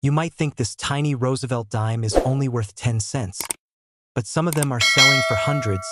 You might think this tiny Roosevelt dime is only worth 10 cents, but some of them are selling for hundreds,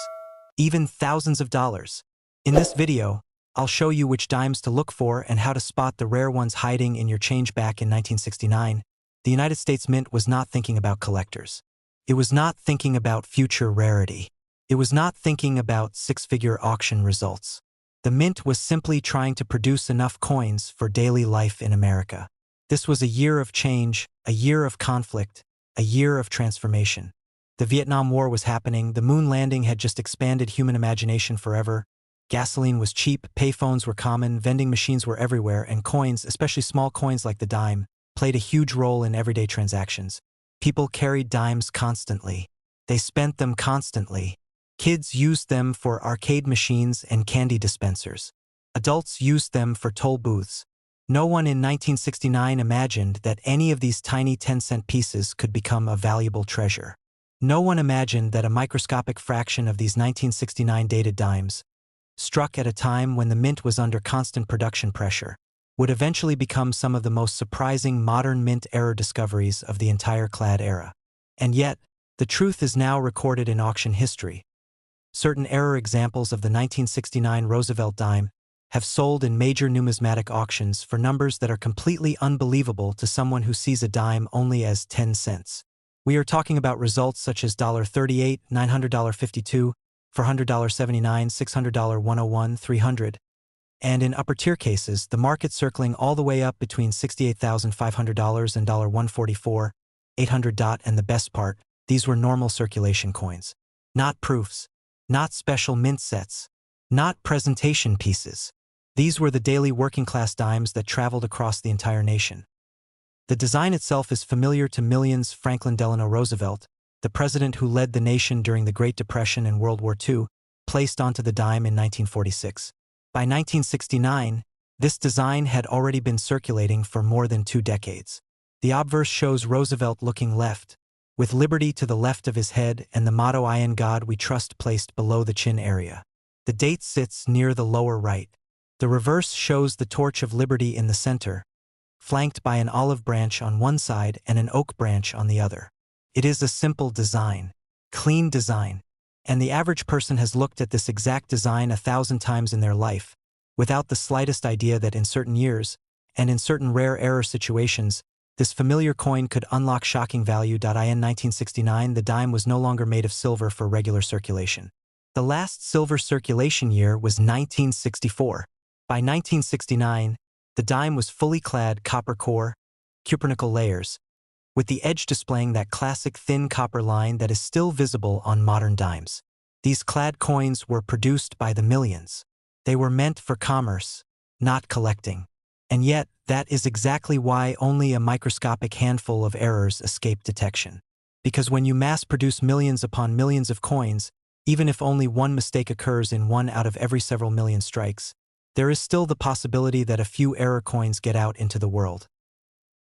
even thousands of dollars. In this video, I'll show you which dimes to look for and how to spot the rare ones hiding in your change. Back in 1969, the United States Mint was not thinking about collectors. It was not thinking about future rarity. It was not thinking about six-figure auction results. The Mint was simply trying to produce enough coins for daily life in America. This was a year of change, a year of conflict, a year of transformation. The Vietnam War was happening, the moon landing had just expanded human imagination forever, gasoline was cheap, payphones were common, vending machines were everywhere, and coins, especially small coins like the dime, played a huge role in everyday transactions. People carried dimes constantly. They spent them constantly. Kids used them for arcade machines and candy dispensers. Adults used them for toll booths. No one in 1969 imagined that any of these tiny 10-cent pieces could become a valuable treasure. No one imagined that a microscopic fraction of these 1969 dated dimes, struck at a time when the mint was under constant production pressure, would eventually become some of the most surprising modern mint error discoveries of the entire clad era. And yet, the truth is now recorded in auction history. Certain error examples of the 1969 Roosevelt dime have sold in major numismatic auctions for numbers that are completely unbelievable to someone who sees a dime only as 10 cents. We are talking about results such as $38, $900.52, $400.79, $600, $101, $300, and in upper-tier cases, the market circling all the way up between $68,500 and $144, $800. And the best part, these were normal circulation coins. Not proofs, not special mint sets, not presentation pieces. These were the daily working-class dimes that traveled across the entire nation. The design itself is familiar to millions. Franklin Delano Roosevelt, the president who led the nation during the Great Depression and World War II, placed onto the dime in 1946. By 1969, this design had already been circulating for more than 2 decades. The obverse shows Roosevelt looking left, with liberty to the left of his head and the motto "I in God we trust" placed below the chin area. The date sits near the lower right. The reverse shows the torch of liberty in the center, flanked by an olive branch on one side and an oak branch on the other. It is a simple design, clean design, and the average person has looked at this exact design 1,000 times in their life, without the slightest idea that in certain years, and in certain rare error situations, this familiar coin could unlock shocking value. In 1969, the dime was no longer made of silver for regular circulation. The last silver circulation year was 1964. By 1969, the dime was fully clad copper core, cupronickel layers, with the edge displaying that classic thin copper line that is still visible on modern dimes. These clad coins were produced by the millions. They were meant for commerce, not collecting. And yet, that is exactly why only a microscopic handful of errors escape detection. Because when you mass-produce millions upon millions of coins, even if only one mistake occurs in 1 out of every several million strikes, there is still the possibility that a few error coins get out into the world.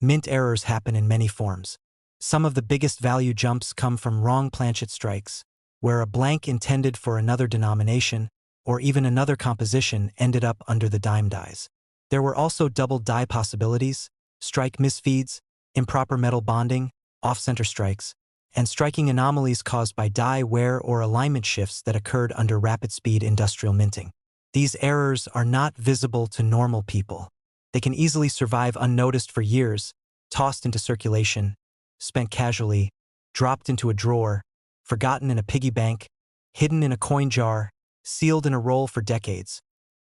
Mint errors happen in many forms. Some of the biggest value jumps come from wrong planchet strikes, where a blank intended for another denomination, or even another composition, ended up under the dime dies. There were also double die possibilities, strike misfeeds, improper metal bonding, off-center strikes, and striking anomalies caused by die wear or alignment shifts that occurred under rapid-speed industrial minting. These errors are not visible to normal people. They can easily survive unnoticed for years, tossed into circulation, spent casually, dropped into a drawer, forgotten in a piggy bank, hidden in a coin jar, sealed in a roll for decades,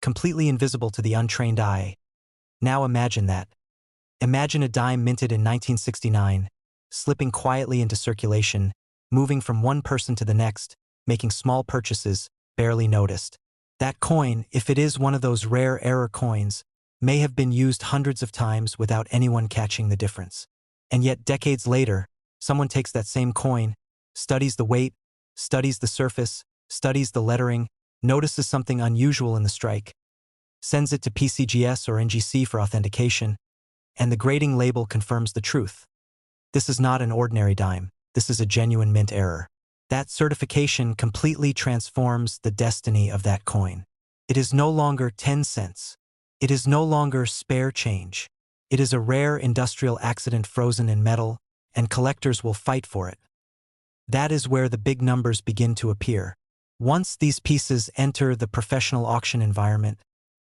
completely invisible to the untrained eye. Now imagine that. Imagine a dime minted in 1969, slipping quietly into circulation, moving from one person to the next, making small purchases, barely noticed. That coin, if it is one of those rare error coins, may have been used hundreds of times without anyone catching the difference. And yet decades later, someone takes that same coin, studies the weight, studies the surface, studies the lettering, notices something unusual in the strike, sends it to PCGS or NGC for authentication, and the grading label confirms the truth. This is not an ordinary dime. This is a genuine mint error. That certification completely transforms the destiny of that coin. It is no longer 10 cents. It is no longer spare change. It is a rare industrial accident frozen in metal, and collectors will fight for it. That is where the big numbers begin to appear. Once these pieces enter the professional auction environment,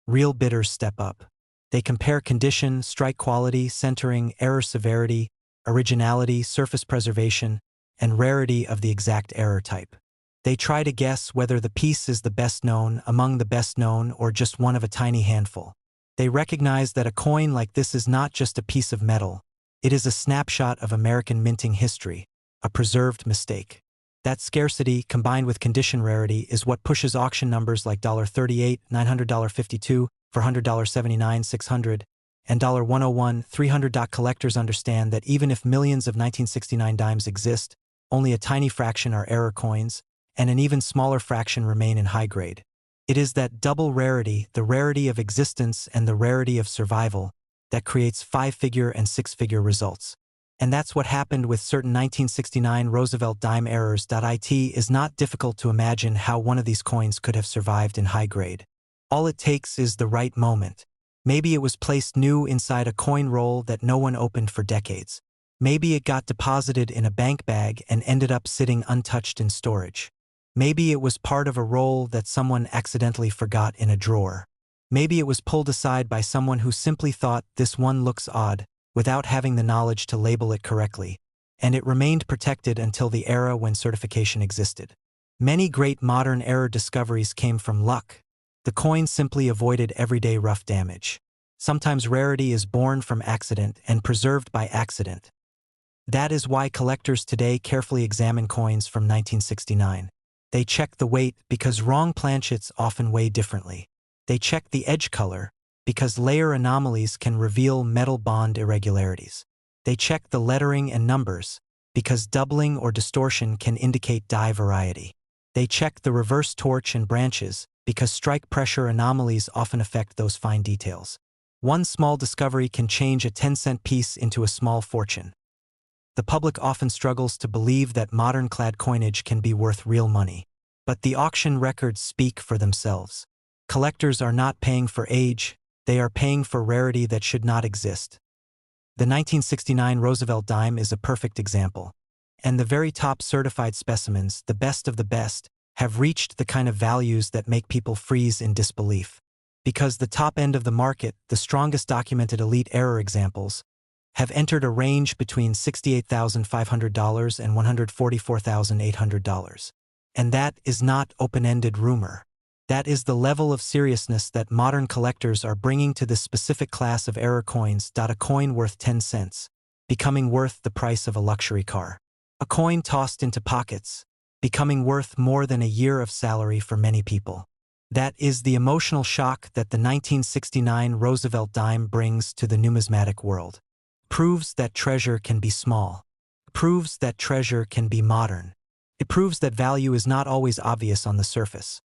real bidders step up. They compare condition, strike quality, centering, error severity, originality, surface preservation, and rarity of the exact error type. They try to guess whether the piece is the best known, among the best known, or just one of a tiny handful. They recognize that a coin like this is not just a piece of metal. It is a snapshot of American minting history, a preserved mistake. That scarcity, combined with condition rarity, is what pushes auction numbers like $38, $900, $52, $400, $79, $600, and $101, $300. Collectors understand that even if millions of 1969 dimes exist, only a tiny fraction are error coins, and an even smaller fraction remain in high grade. It is that double rarity, the rarity of existence and the rarity of survival, that creates 5-figure and 6-figure results. And that's what happened with certain 1969 Roosevelt dime errors. It is not difficult to imagine how one of these coins could have survived in high grade. All it takes is the right moment. Maybe it was placed new inside a coin roll that no one opened for decades. Maybe it got deposited in a bank bag and ended up sitting untouched in storage. Maybe it was part of a roll that someone accidentally forgot in a drawer. Maybe it was pulled aside by someone who simply thought this one looks odd, without having the knowledge to label it correctly, and it remained protected until the era when certification existed. Many great modern error discoveries came from luck. The coin simply avoided everyday rough damage. Sometimes rarity is born from accident and preserved by accident. That is why collectors today carefully examine coins from 1969. They check the weight because wrong planchets often weigh differently. They check the edge color because layer anomalies can reveal metal bond irregularities. They check the lettering and numbers because doubling or distortion can indicate die variety. They check the reverse torch and branches because strike pressure anomalies often affect those fine details. One small discovery can change a 10-cent piece into a small fortune. The public often struggles to believe that modern clad coinage can be worth real money. But the auction records speak for themselves. Collectors are not paying for age, they are paying for rarity that should not exist. The 1969 Roosevelt dime is a perfect example. And the very top certified specimens, the best of the best, have reached the kind of values that make people freeze in disbelief. Because the top end of the market, the strongest documented elite error examples, have entered a range between $68,500 and $144,800. And that is not open-ended rumor. That is the level of seriousness that modern collectors are bringing to this specific class of error coins. A coin worth 10 cents, becoming worth the price of a luxury car. A coin tossed into pockets, becoming worth more than a year of salary for many people. That is the emotional shock that the 1969 Roosevelt dime brings to the numismatic world. Proves that treasure can be small. Proves that treasure can be modern. It proves that value is not always obvious on the surface.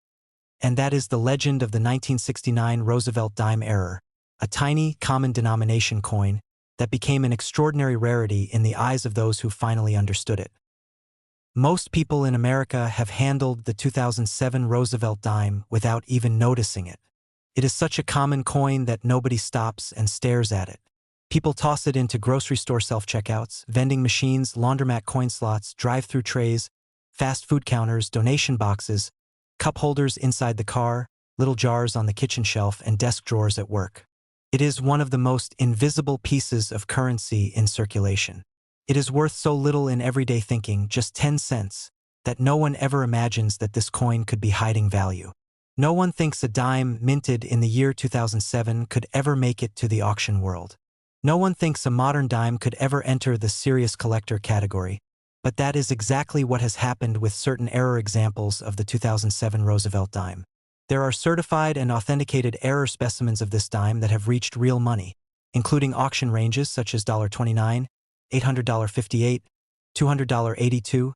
And that is the legend of the 1969 Roosevelt dime error, a tiny, common denomination coin that became an extraordinary rarity in the eyes of those who finally understood it. Most people in America have handled the 2007 Roosevelt dime without even noticing it. It is such a common coin that nobody stops and stares at it. People toss it into grocery store self-checkouts, vending machines, laundromat coin slots, drive-through trays, fast food counters, donation boxes, cup holders inside the car, little jars on the kitchen shelf, and desk drawers at work. It is one of the most invisible pieces of currency in circulation. It is worth so little in everyday thinking, just 10 cents, that no one ever imagines that this coin could be hiding value. No one thinks a dime minted in the year 2007 could ever make it to the auction world. No one thinks a modern dime could ever enter the serious collector category, but that is exactly what has happened with certain error examples of the 2007 Roosevelt dime. There are certified and authenticated error specimens of this dime that have reached real money, including auction ranges such as $29, $800.58, $200.82,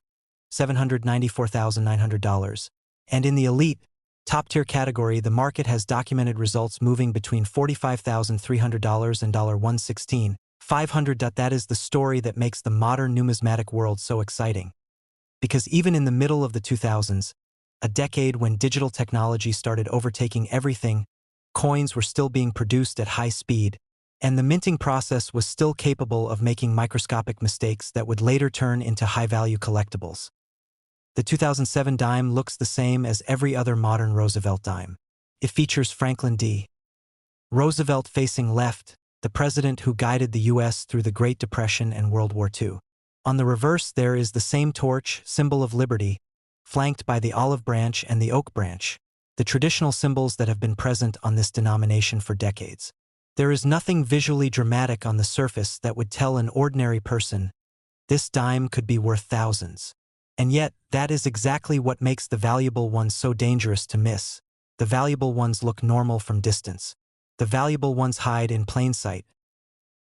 $794,900, and in the elite, top-tier category, the market has documented results moving between $45,300 and $116,500. That is the story that makes the modern numismatic world so exciting. Because even in the middle of the 2000s, a decade when digital technology started overtaking everything, coins were still being produced at high speed, And the minting process was still capable of making microscopic mistakes that would later turn into high-value collectibles. The 2007 dime looks the same as every other modern Roosevelt dime. It features Franklin D. Roosevelt facing left, the president who guided the U.S. through the Great Depression and World War II. On the reverse there is the same torch, symbol of liberty, flanked by the olive branch and the oak branch, the traditional symbols that have been present on this denomination for decades. There is nothing visually dramatic on the surface that would tell an ordinary person, this dime could be worth thousands. And yet, that is exactly what makes the valuable ones so dangerous to miss. The valuable ones look normal from distance. The valuable ones hide in plain sight.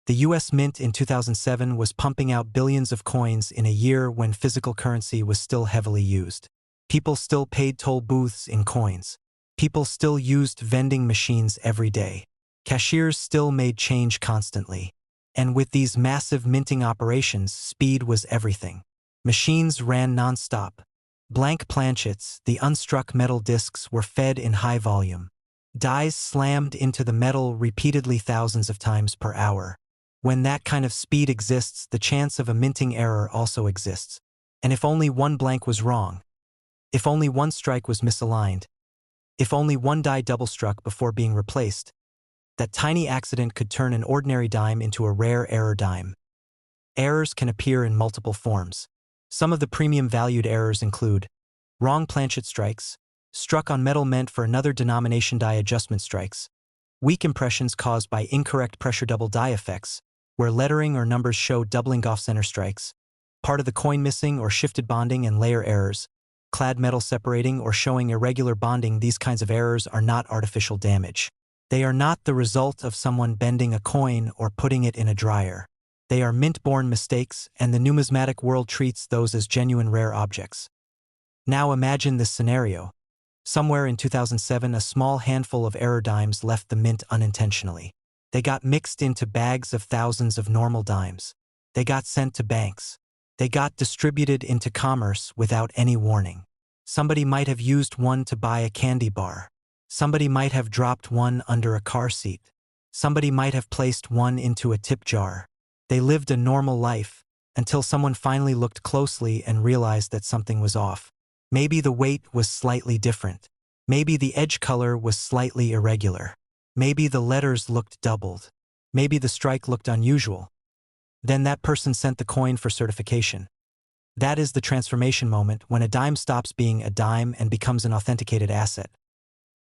The U.S. Mint in 2007 was pumping out billions of coins in a year when physical currency was still heavily used. People still paid toll booths in coins. People still used vending machines every day. Cashiers still made change constantly. And with these massive minting operations, speed was everything. Machines ran non-stop. Blank planchets, the unstruck metal discs, were fed in high volume. Dies slammed into the metal repeatedly thousands of times per hour. When that kind of speed exists, the chance of a minting error also exists. And if only one blank was wrong, if only one strike was misaligned, if only one die double-struck before being replaced, that tiny accident could turn an ordinary dime into a rare error dime. Errors can appear in multiple forms. Some of the premium-valued errors include wrong planchet strikes, struck on metal meant for another denomination die adjustment strikes, weak impressions caused by incorrect pressure double die effects, where lettering or numbers show doubling off-center strikes, part of the coin missing or shifted bonding and layer errors, clad metal separating or showing irregular bonding. These kinds of errors are not artificial damage. They are not the result of someone bending a coin or putting it in a dryer. They are mint-born mistakes, and the numismatic world treats those as genuine rare objects. Now imagine this scenario. Somewhere in 2007, a small handful of error dimes left the mint unintentionally. They got mixed into bags of thousands of normal dimes. They got sent to banks. They got distributed into commerce without any warning. Somebody might have used one to buy a candy bar. Somebody might have dropped one under a car seat. Somebody might have placed one into a tip jar. They lived a normal life until someone finally looked closely and realized that something was off. Maybe the weight was slightly different. Maybe the edge color was slightly irregular. Maybe the letters looked doubled. Maybe the strike looked unusual. Then that person sent the coin for certification. That is the transformation moment when a dime stops being a dime and becomes an authenticated asset.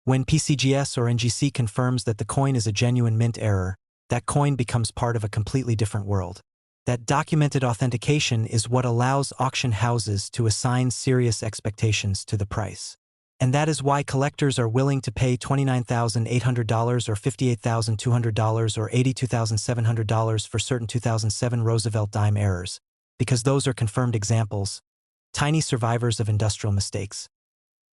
When PCGS or NGC confirms that the coin is a genuine mint error, that coin becomes part of a completely different world. That documented authentication is what allows auction houses to assign serious expectations to the price. And that is why collectors are willing to pay $29,800 or $58,200 or $82,700 for certain 2007 Roosevelt dime errors, because those are confirmed examples, tiny survivors of industrial mistakes.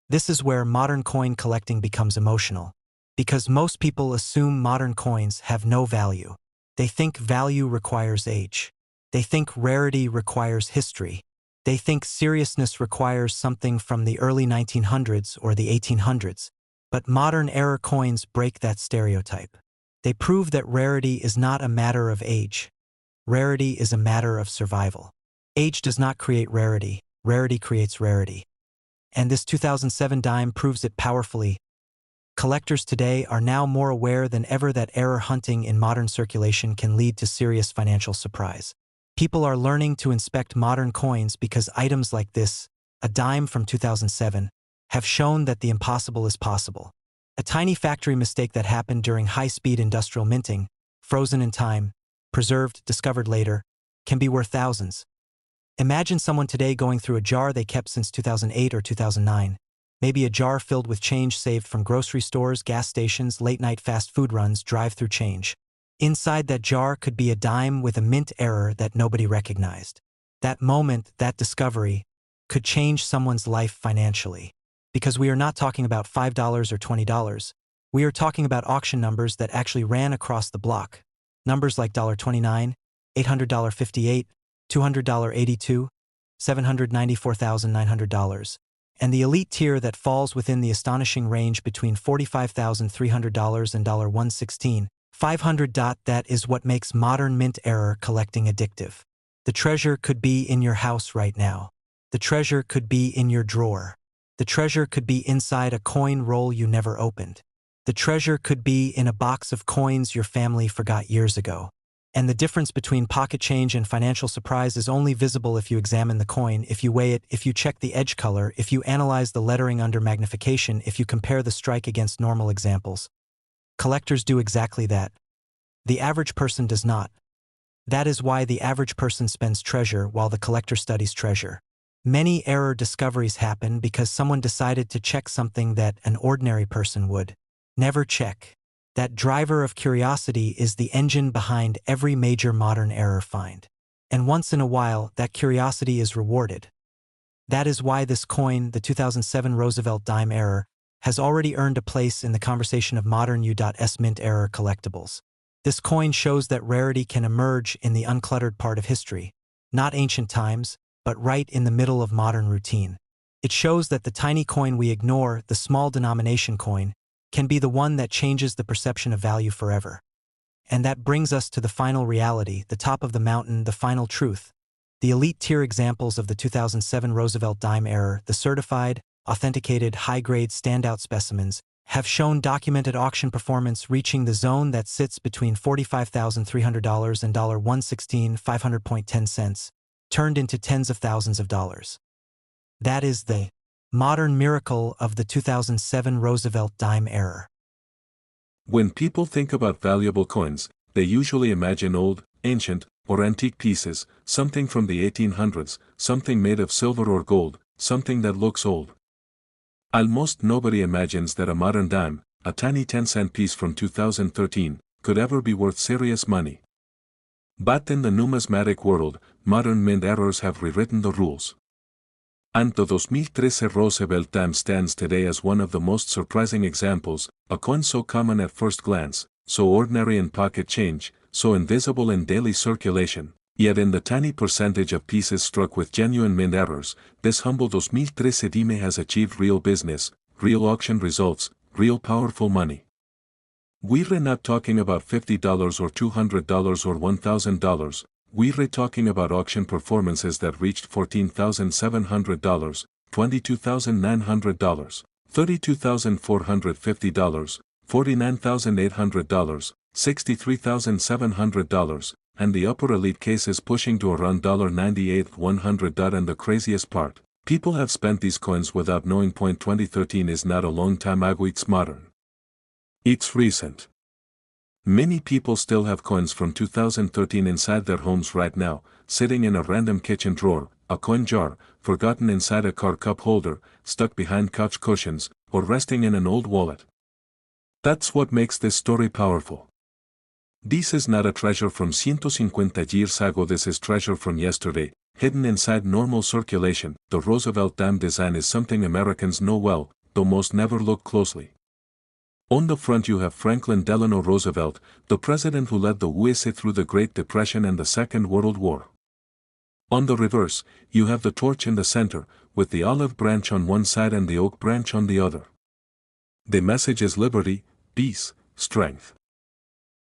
This is where modern coin collecting becomes emotional, because most people assume modern coins have no value. They think value requires age. They think rarity requires history. They think seriousness requires something from the early 1900s or the 1800s. But modern error coins break that stereotype. They prove that rarity is not a matter of age. Rarity is a matter of survival. Age does not create rarity. Rarity creates rarity. And this 2007 dime proves it powerfully. Collectors today are now more aware than ever that error hunting in modern circulation can lead to serious financial surprise. People are learning to inspect modern coins because items like this, a dime from 2007, have shown that the impossible is possible. A tiny factory mistake that happened during high-speed industrial minting, frozen in time, preserved, discovered later, can be worth thousands. Imagine someone today going through a jar they kept since 2008 or 2009. Maybe a jar filled with change saved from grocery stores, gas stations, late-night fast food runs, drive-through change. Inside that jar could be a dime with a mint error that nobody recognized. That moment, that discovery, could change someone's life financially. Because we are not talking about $5 or $20. We are talking about auction numbers that actually ran across the block. Numbers like $29, $800.58, $200.82, $794,900. And the elite tier that falls within the astonishing range between $45,300 and $116, 500. That is what makes modern mint error collecting addictive. The treasure could be in your house right now. The treasure could be in your drawer. The treasure could be inside a coin roll you never opened. The treasure could be in a box of coins your family forgot years ago. And the difference between pocket change and financial surprise is only visible if you examine the coin, if you weigh it, if you check the edge color, if you analyze the lettering under magnification, if you compare the strike against normal examples. Collectors do exactly that. The average person does not. That is why the average person spends treasure while the collector studies treasure. Many error discoveries happen because someone decided to check something that an ordinary person would never check. That driver of curiosity is the engine behind every major modern error find. And once in a while, that curiosity is rewarded. That is why this coin, the 2007 Roosevelt Dime error, has already earned a place in the conversation of modern U.S. mint error collectibles. This coin shows that rarity can emerge in the uncluttered part of history, not ancient times, but right in the middle of modern routine. It shows that the tiny coin we ignore, the small denomination coin, can be the one that changes the perception of value forever. And that brings us to the final reality, the top of the mountain, the final truth. The elite tier examples of the 2007 Roosevelt Dime error, the certified, authenticated, high-grade standout specimens, have shown documented auction performance reaching the zone that sits between $45,300 and $116,500.10, turned into tens of thousands of dollars. That is the modern miracle of the 2007 Roosevelt Dime error. When people think about valuable coins, they usually imagine old, ancient, or antique pieces, something from the 1800s, something made of silver or gold, something that looks old. Almost nobody imagines that a modern dime, a tiny 10-cent piece from 2013, could ever be worth serious money. But in the numismatic world, modern mint errors have rewritten the rules. And the 2013 Roosevelt Dime stands today as one of the most surprising examples, a coin so common at first glance, so ordinary in pocket change, so invisible in daily circulation, yet in the tiny percentage of pieces struck with genuine mint errors, this humble 2013 dime has achieved real business, real auction results, real powerful money. We're not talking about $50 or $200 or $1,000, we're talking about auction performances that reached $14,700, $22,900, $32,450, $49,800, $63,700, and the upper elite cases pushing to around $98,100. And the craziest part, people have spent these coins without knowing. 2013 is not a long time ago, it's modern. It's recent. Many people still have coins from 2013 inside their homes right now, sitting in a random kitchen drawer, a coin jar, forgotten inside a car cup holder, stuck behind couch cushions, or resting in an old wallet. That's what makes this story powerful. This is not a treasure from 150 years ago, this is treasure from yesterday, hidden inside normal circulation. The Roosevelt Dime design is something Americans know well, though most never look closely. On the front you have Franklin Delano Roosevelt, the president who led the USA through the Great Depression and the Second World War. On the reverse, you have the torch in the center, with the olive branch on one side and the oak branch on the other. The message is liberty, peace, strength.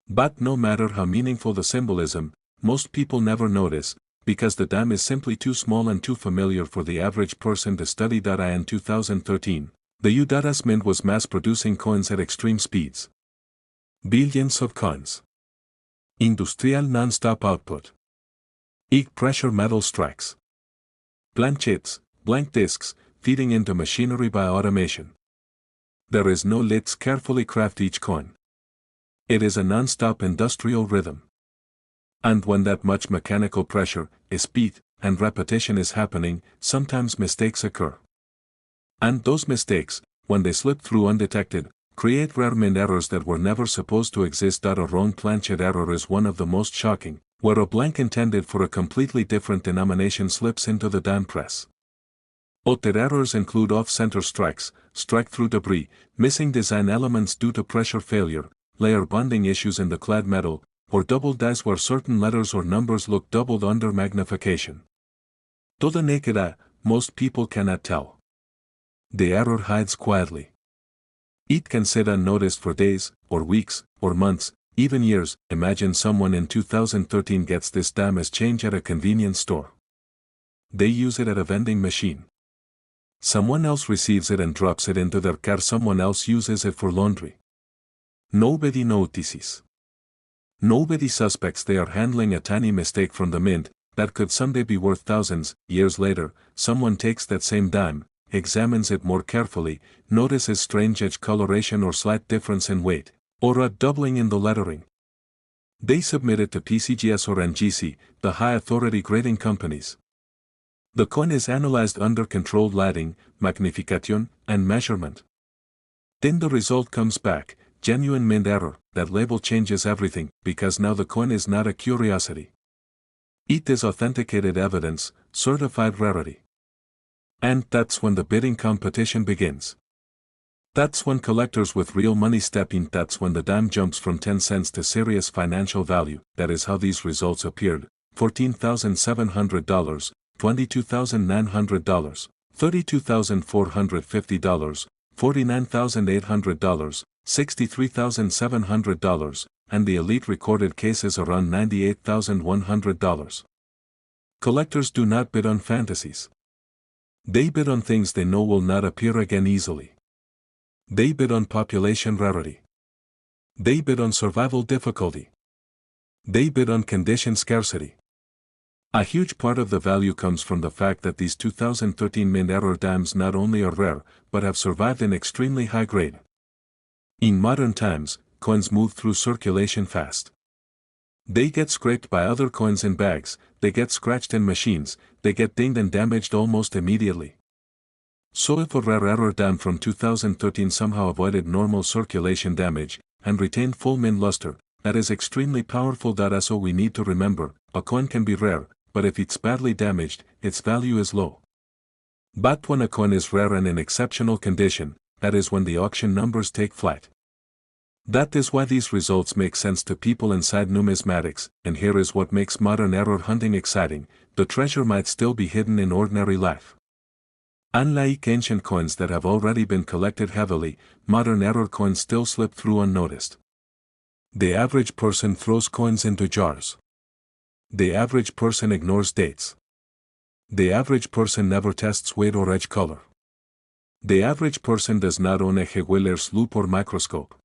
But no matter how meaningful the symbolism, most people never notice, because the dime is simply too small and too familiar for the average person to study. In 2013, the U.S. Mint was mass-producing coins at extreme speeds. Billions of coins. Industrial non-stop output. Pressure metal strikes. Planchets, blank discs, feeding into machinery by automation. There is no lids, carefully craft each coin. It is a non-stop industrial rhythm. And when that much mechanical pressure, speed, and repetition is happening, sometimes mistakes occur. And those mistakes, when they slip through undetected, create rare mint errors that were never supposed to exist. A wrong planchet error is one of the most shocking, where a blank intended for a completely different denomination slips into the dime press. Other errors include off-center strikes, strike-through debris, missing design elements due to pressure failure, layer bonding issues in the clad metal, or double dice where certain letters or numbers look doubled under magnification. To the naked eye, most people cannot tell. The error hides quietly. It can sit unnoticed for days, or weeks, or months, Even years. Imagine someone in 2013 gets this dime as change at a convenience store. They use it at a vending machine. Someone else receives it and drops it into their car. Someone else uses it for laundry. Nobody notices. Nobody suspects they are handling a tiny mistake from the mint that could someday be worth thousands. Years later, someone takes that same dime, examines it more carefully, notices strange edge coloration or slight difference in weight, or a doubling in the lettering. They submit it to PCGS or NGC, the high authority grading companies. The coin is analyzed under controlled lighting, magnification, and measurement. Then the result comes back, genuine mint error. That label changes everything, because now the coin is not a curiosity. It is authenticated evidence, certified rarity. And that's when the bidding competition begins. That's when collectors with real money step in. That's when the dime jumps from 10 cents to serious financial value. That is how these results appeared: $14,700, $22,900, $32,450, $49,800, $63,700, and the elite recorded cases around $98,100. Collectors do not bid on fantasies. They bid on things they know will not appear again easily. They bid on population rarity. They bid on survival difficulty. They bid on condition scarcity. A huge part of the value comes from the fact that these 2013 mint error dimes not only are rare, but have survived in extremely high grade. In modern times, coins move through circulation fast. They get scraped by other coins in bags, they get scratched in machines, they get dinged and damaged almost immediately. So if a rare error dime from 2013 somehow avoided normal circulation damage, and retained full mint luster, that is extremely powerful. So we need to remember, a coin can be rare, but if it's badly damaged, its value is low. But when a coin is rare and in exceptional condition, that is when the auction numbers take flight. That is why these results make sense to people inside numismatics, and here is what makes modern error hunting exciting: the treasure might still be hidden in ordinary life. Unlike ancient coins that have already been collected heavily, modern error coins still slip through unnoticed. The average person throws coins into jars. The average person ignores dates. The average person never tests weight or edge color. The average person does not own a Heweller's loupe or microscope.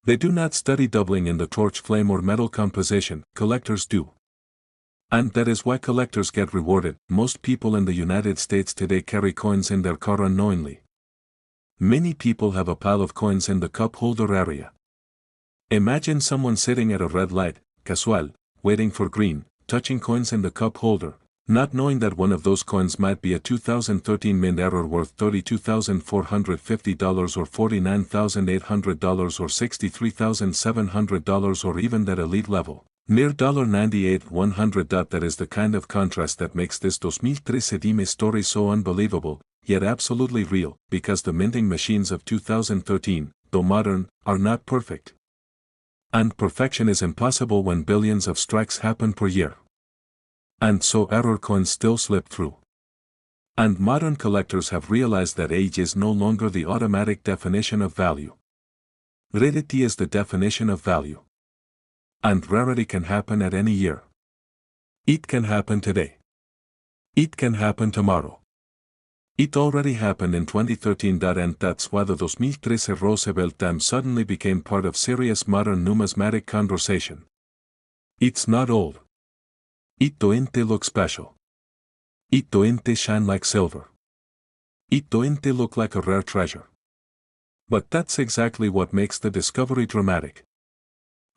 They do not study doubling in the torch flame or metal composition. Collectors do. And that is why collectors get rewarded. Most people in the United States today carry coins in their car unknowingly. Many people have a pile of coins in the cup holder area. Imagine someone sitting at a red light, casual, waiting for green, touching coins in the cup holder, not knowing that one of those coins might be a 2013 mint error worth $32,450 or $49,800 or $63,700 or even that elite level, near $98,100. That is the kind of contrast that makes this 2013 dime story so unbelievable, yet absolutely real, because the minting machines of 2013, though modern, are not perfect. And perfection is impossible when billions of strikes happen per year. And so error coins still slip through. And modern collectors have realized that age is no longer the automatic definition of value. Rarity is the definition of value. And rarity can happen at any year. It can happen today. It can happen tomorrow. It already happened in 2013. And that's why the 2013 Roosevelt Dimes suddenly became part of serious modern numismatic conversation. It's not old. It doesn't look special. It doesn't shine like silver. It doesn't look like a rare treasure. But that's exactly what makes the discovery dramatic.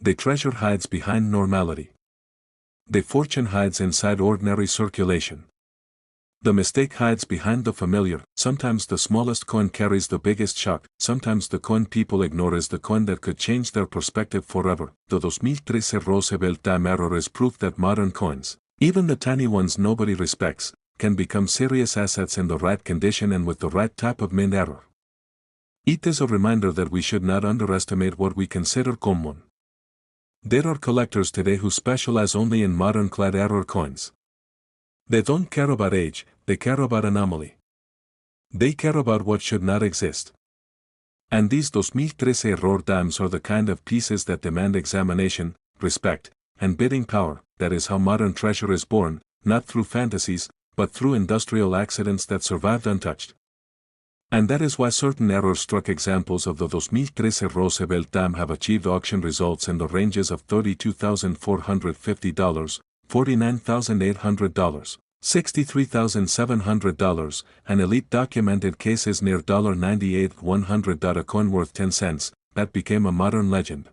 The treasure hides behind normality. The fortune hides inside ordinary circulation. The mistake hides behind the familiar. Sometimes the smallest coin carries the biggest shock. Sometimes the coin people ignore is the coin that could change their perspective forever. The 2013 Roosevelt Dime error is proof that modern coins, even the tiny ones nobody respects, can become serious assets in the right condition and with the right type of mint error. It is a reminder that we should not underestimate what we consider common. There are collectors today who specialize only in modern clad error coins. They don't care about age, they care about anomaly. They care about what should not exist. And these 2013 error dimes are the kind of pieces that demand examination, respect, and bidding power. That is how modern treasure is born, not through fantasies, but through industrial accidents that survived untouched. And that is why certain error-struck examples of the 2013 Roosevelt dime have achieved auction results in the ranges of $32,450, $49,800, $63,700, and elite documented cases near $98,100. A coin worth 10 cents, that became a modern legend.